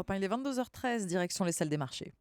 Europe 1, il est 22h13, direction les salles des marchés.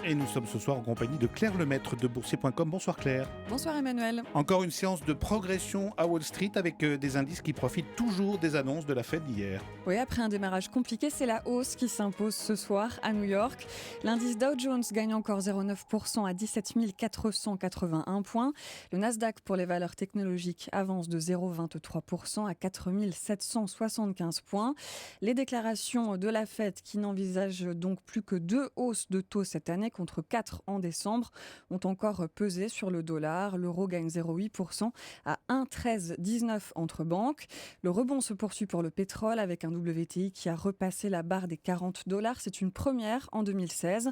Et nous sommes ce soir en compagnie de Claire Lemaître de Boursier.com. Bonsoir Claire. Bonsoir Emmanuel. Encore une séance de progression à Wall Street avec des indices qui profitent toujours des annonces de la Fed d'hier. Oui, après un démarrage compliqué, c'est la hausse qui s'impose ce soir à New York. L'indice Dow Jones gagne encore 0,9% à 17 481 points. Le Nasdaq pour les valeurs technologiques avance de 0,23% à 4 775 points. Les déclarations de la Fed qui n'envisagent donc plus que 2 hausses de taux cette année contre 4 en décembre ont encore pesé sur le dollar. L'euro gagne 0,8% à 1,1319 entre banques. Le rebond se poursuit pour le pétrole avec un WTI qui a repassé la barre des $40. C'est une première en 2016.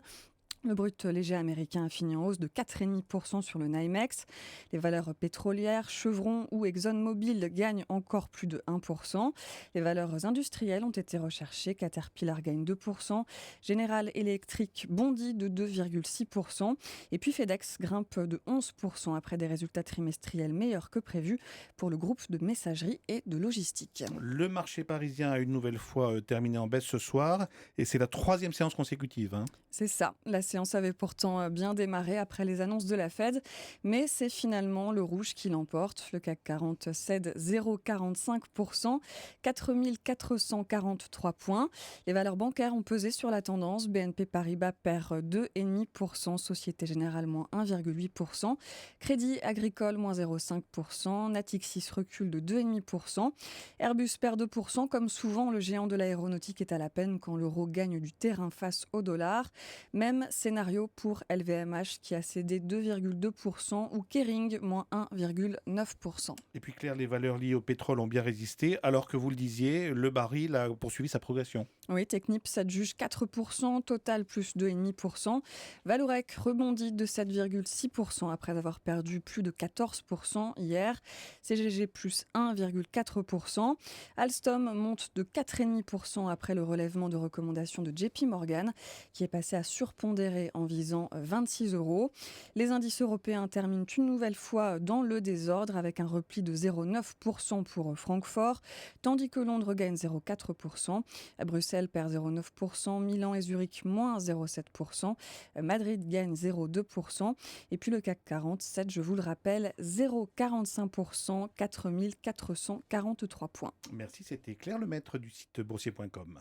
Le brut léger américain a fini en hausse de 4,5% sur le NYMEX. Les valeurs pétrolières, Chevron ou ExxonMobil gagnent encore plus de 1%. Les valeurs industrielles ont été recherchées. Caterpillar gagne 2%. General Electric bondit de 2,6%. Et puis FedEx grimpe de 11% après des résultats trimestriels meilleurs que prévus pour le groupe de messagerie et de logistique. Le marché parisien a une nouvelle fois terminé en baisse ce soir et c'est la 3e séance consécutive. C'est ça. La séance avait pourtant bien démarré après les annonces de la Fed, mais c'est finalement le rouge qui l'emporte. Le CAC 40 cède 0,45%, 4 443 points. Les valeurs bancaires ont pesé sur la tendance. BNP Paribas perd 2,5%, Société Générale moins 1,8%, Crédit Agricole moins 0,5%, Natixis recule de 2,5%, Airbus perd 2%. Comme souvent, le géant de l'aéronautique est à la peine quand l'euro gagne du terrain face au dollar. Même scénario pour LVMH qui a cédé 2,2% ou Kering moins 1,9%. Et puis Claire, les valeurs liées au pétrole ont bien résisté alors que vous le disiez, le baril a poursuivi sa progression. Oui, Technip s'adjuge 4%, Total plus 2,5%. Vallourec rebondit de 7,6% après avoir perdu plus de 14% hier. CGG plus 1,4%. Alstom monte de 4,5% après le relèvement de recommandation de JP Morgan qui est passé à surpondérer en visant 26 €. Les indices européens terminent une nouvelle fois dans le désordre avec un repli de 0,9% pour Francfort, tandis que Londres gagne 0,4%. À Bruxelles perd 0,9%, Milan et Zurich moins 0,7%, Madrid gagne 0,2% et puis le CAC 40 cède, je vous le rappelle, 0,45%, 4 443 points. Merci, c'était Claire Lemaître du site boursier.com.